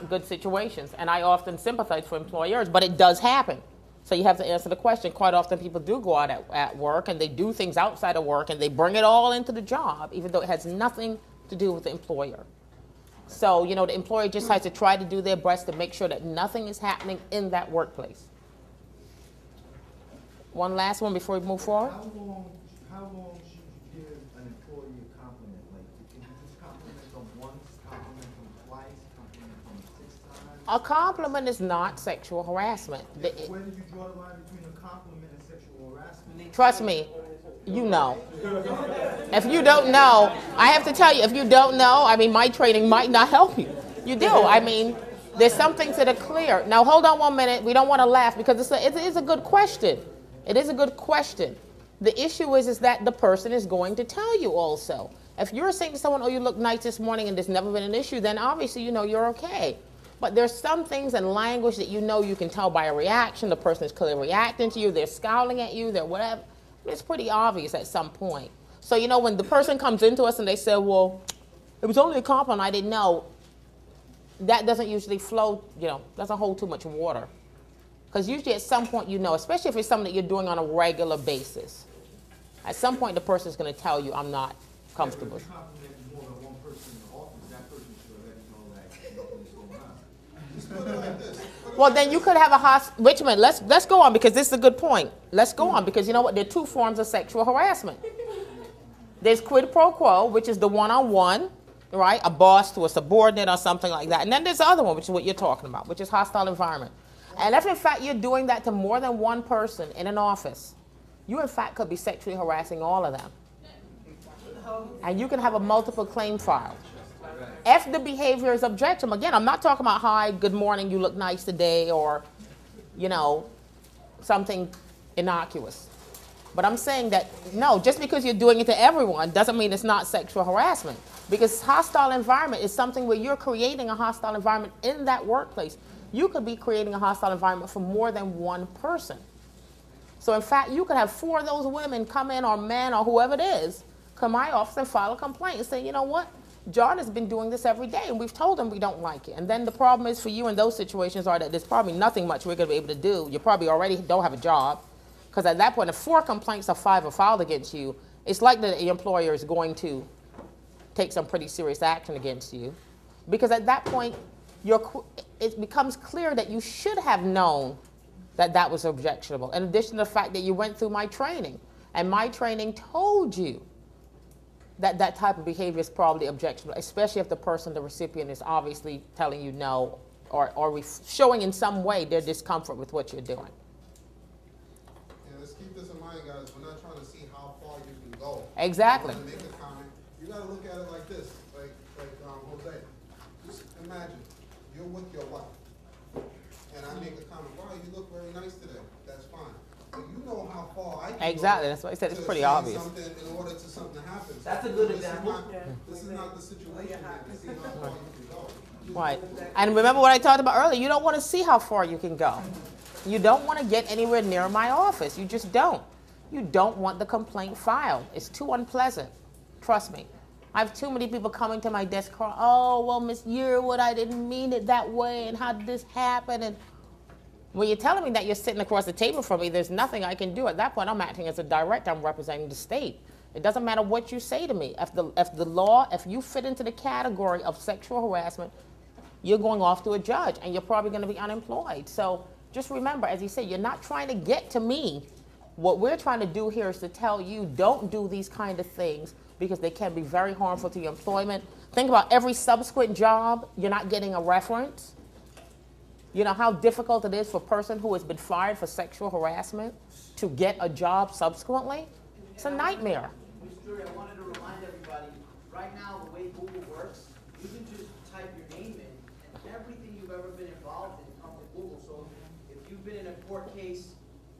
not good situations. And I often sympathize for employers, but it does happen. So you have to answer the question. Quite often people do go out at work and they do things outside of work and they bring it all into the job, even though it has nothing to do with the employer. So, you know, the employer just has to try to do their best to make sure that nothing is happening in that workplace. One last one before we move forward. How long should you give an employee a compliment? Like, can you just compliment them once, compliment them twice, compliment them 6 times? A compliment is not sexual harassment. Where do you draw the line between a compliment and sexual harassment? Trust me, you know. If you don't know, I have to tell you, if you don't know, I mean, my training might not help you. You do. I mean, there's some things that are clear. Now, hold on 1 minute. We don't want to laugh because it is a good question. It is a good question. The issue is that the person is going to tell you also. If you're saying to someone, oh, you look nice this morning and there's never been an issue, then obviously you know you're okay. But there's some things in language that you know you can tell by a reaction. The person is clearly reacting to you. They're scowling at you. They're whatever. It's pretty obvious at some point. So, you know, when the person comes into us and they say, well, it was only a compliment, I didn't know, that doesn't usually flow, you know, doesn't hold too much water. Because usually at some point you know, especially if it's something that you're doing on a regular basis. At some point the person is going to tell you, I'm not comfortable. If you compliment more than one person in the office, that person should let you know that nothing's going on. Just put it like this. Well, then you could have a Richmond, let's go on because this is a good point. Let's go on because you know what? There are 2 forms of sexual harassment. There's quid pro quo, which is the one-on-one, right? A boss to a subordinate or something like that. And then there's the other one, which is what you're talking about, which is hostile environment. And if in fact you're doing that to more than one person in an office, you in fact could be sexually harassing all of them. And you can have a multiple claim file. If the behavior is objectionable, again, I'm not talking about, hi, good morning, you look nice today, or, you know, something innocuous. But I'm saying that, no, just because you're doing it to everyone doesn't mean it's not sexual harassment. Because hostile environment is something where you're creating a hostile environment in that workplace. You could be creating a hostile environment for more than one person. So in fact, you could have 4 of those women come in, or men, or whoever it is, come to my office and file a complaint and say, you know what? John has been doing this every day, and we've told him we don't like it. And then the problem is for you in those situations are that there's probably nothing much we're going to be able to do. You probably already don't have a job. Because at that point, if 4 complaints or 5 are filed against you, it's likely that the employer is going to take some pretty serious action against you. Because at that point, it becomes clear that you should have known that that was objectionable. In addition to the fact that you went through my training, and my training told you that that type of behavior is probably objectionable, especially if the person, the recipient, is obviously telling you no or showing in some way their discomfort with what you're doing. And let's keep this in mind, guys. We're not trying to see how far you can go. Exactly. You make a comment. You got to look at it like this, like Jose. Just imagine you're with your wife, and I make a comment. Wow, you look very nice today. That's fine. But you know how far I can Exactly. go. That's what I said. It's to pretty say obvious. Something in order to something happens. That's a good example. This is not the situation. To see how far you can go. Right. And remember what I talked about earlier. You don't want to see how far you can go. You don't want to get anywhere near my office. You just don't. You don't want the complaint filed. It's too unpleasant. Trust me. I have too many people coming to my desk crying, oh, well, Miss Yearwood, I didn't mean it that way, and how did this happen? And when you're telling me that you're sitting across the table from me, there's nothing I can do. At that point, I'm acting as a director. I'm representing the state. It doesn't matter what you say to me. If you fit into the category of sexual harassment, you're going off to a judge, and you're probably going to be unemployed. So just remember, as you say, you're not trying to get to me. What we're trying to do here is to tell you, don't do these kind of things because they can be very harmful to your employment. Think about every subsequent job, you're not getting a reference. You know how difficult it is for a person who has been fired for sexual harassment to get a job subsequently? It's a nightmare. Ms. Drury, I wanted to remind everybody, right now the way Google works, you can just type your name in, and everything you've ever been involved in comes to Google. So if you've been in a court case,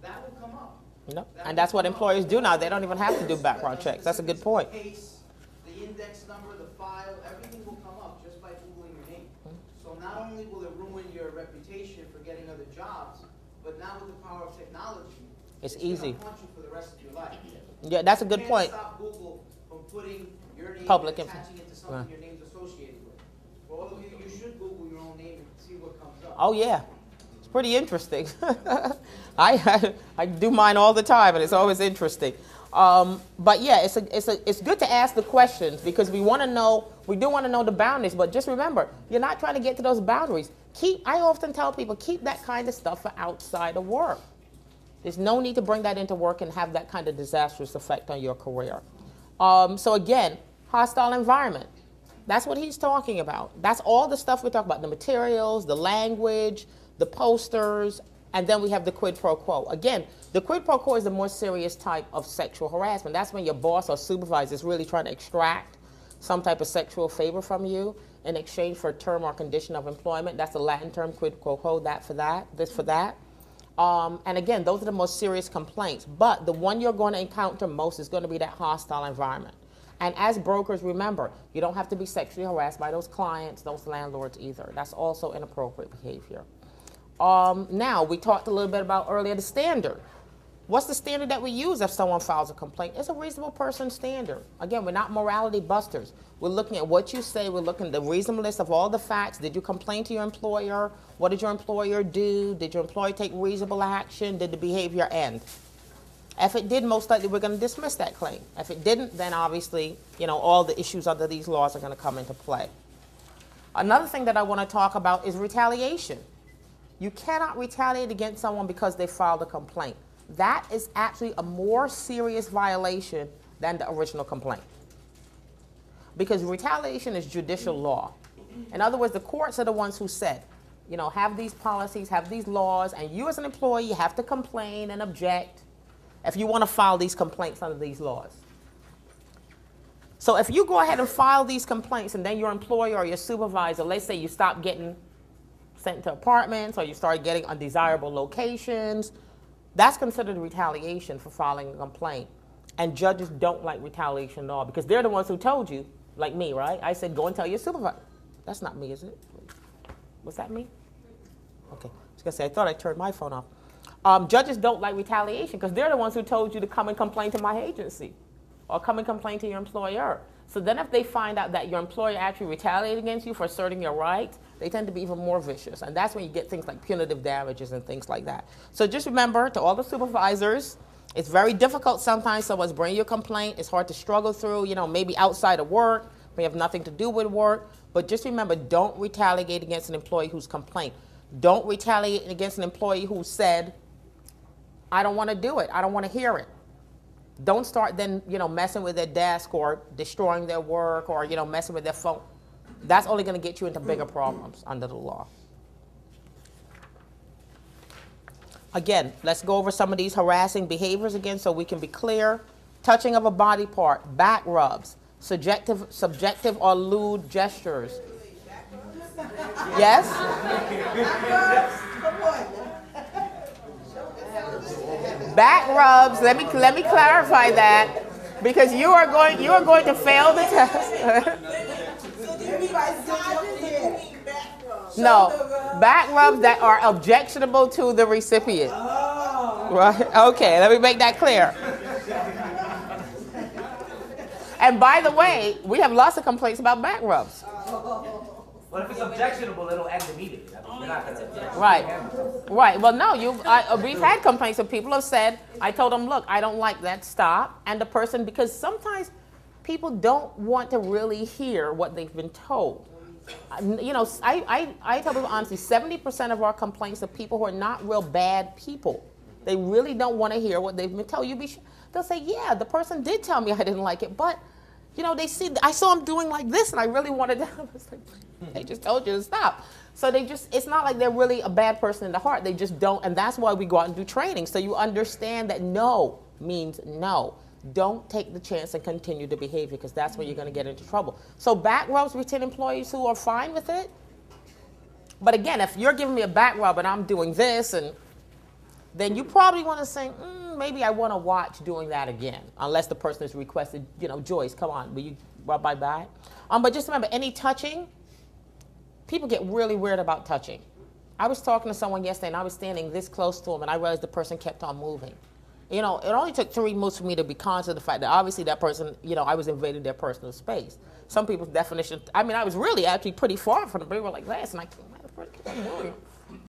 that will come up. No. And that's what employers do now. They don't even have to do background checks. That's a good point. Case, the index number, the file, everything will come up just by Googling your name. So not only will it ruin your reputation for getting other jobs, but now with the power of technology, it's easy. Gonna haunt you for the rest of your life. Yeah, that's a good point. You can't stop Google from putting your name Public and attaching it to something your name's associated with. For all of you, you should Google your own name and Oh yeah, it's pretty interesting. I do mine all the time, and it's always interesting. But yeah, it's good to ask the questions because we want to know. We do want to know the boundaries, but just remember, you're not trying to get to those boundaries. I often tell people, keep that kind of stuff for outside of work. There's no need to bring that into work and have that kind of disastrous effect on your career. So again, hostile environment. That's what he's talking about. That's all the stuff we talk about, the materials, the language, the posters, and then we have the quid pro quo. Again, the quid pro quo is the more serious type of sexual harassment. That's when your boss or supervisor is really trying to extract some type of sexual favor from you in exchange for a term or condition of employment. That's the Latin term, quid pro quo, that for that, this for that. And again, those are the most serious complaints. But the one you're going to encounter most is going to be that hostile environment. And as brokers, remember, you don't have to be sexually harassed by those clients, those landlords either. That's also inappropriate behavior. Now, we talked a little bit about earlier the standard. What's the standard that we use if someone files a complaint? It's a reasonable person standard. Again, we're not morality busters. We're looking at what you say. We're looking at the reasonableness of all the facts. Did you complain to your employer? What did your employer do? Did your employer take reasonable action? Did the behavior end? If it did, most likely we're going to dismiss that claim. If it didn't, then obviously, all the issues under these laws are going to come into play. Another thing that I want to talk about is retaliation. You cannot retaliate against someone because they filed a complaint. That is actually a more serious violation than the original complaint. Because retaliation is judicial law. In other words, the courts are the ones who said, have these policies, have these laws, and you as an employee, you have to complain and object if you want to file these complaints under these laws. So if you go ahead and file these complaints and then your employer or your supervisor, let's say you stop getting sent to apartments or you start getting undesirable locations, that's considered retaliation for filing a complaint. And judges don't like retaliation at all because they're the ones who told you, like me, right? I said, go and tell your supervisor. That's not me, is it? Was that me? Okay. I was going to say, I thought I turned my phone off. Judges don't like retaliation because they're the ones who told you to come and complain to my agency or come and complain to your employer. So then if they find out that your employer actually retaliated against you for asserting your rights, they tend to be even more vicious. And that's when you get things like punitive damages and things like that. So just remember, to all the supervisors, it's very difficult sometimes. Someone's bringing you a complaint. It's hard to struggle through, maybe outside of work, may have nothing to do with work. But just remember, don't retaliate against an employee who's complained. Don't retaliate against an employee who said, I don't want to do it. I don't want to hear it. Don't start then, messing with their desk or destroying their work or, messing with their phone. That's only going to get you into bigger problems under the law. Again, let's go over some of these harassing behaviors again so we can be clear. Touching of a body part, back rubs, subjective or lewd gestures. Yes? Back rubs, let me clarify that because you are going to fail the test. No, back rubs that are objectionable to the recipient. Right? Okay, let me make that clear. And by the way, we have lots of complaints about back rubs. But if it's objectionable, it'll end immediately. You're not going to. Right. Well, no, we've had complaints of people have said, I told them, look, I don't like that, stop. And the person, because sometimes people don't want to really hear what they've been told. I tell people honestly, 70% of our complaints are people who are not real bad people. They really don't want to hear what they've been told. They'll say, yeah, the person did tell me I didn't like it, but I saw them doing like this and I really wanted to. They just told you to stop. So it's not like they're really a bad person in the heart. They just don't, and that's why we go out and do training. So you understand that no means no. Don't take the chance and continue the behavior because that's where you're going to get into trouble. So back rubs, retain employees who are fine with it. But again, if you're giving me a back rub and I'm doing this, and then you probably want to say, maybe I want to watch doing that again, unless the person has requested, Joyce, come on, will you rub my back? But just remember, any touching, people get really weird about touching. I was talking to someone yesterday, and I was standing this close to him, and I realized the person kept on moving. It only took 3 moves for me to be conscious of the fact that obviously that person, I was invading their personal space. Some people's definition, I was really actually pretty far from them. They were like this, and I kept on moving.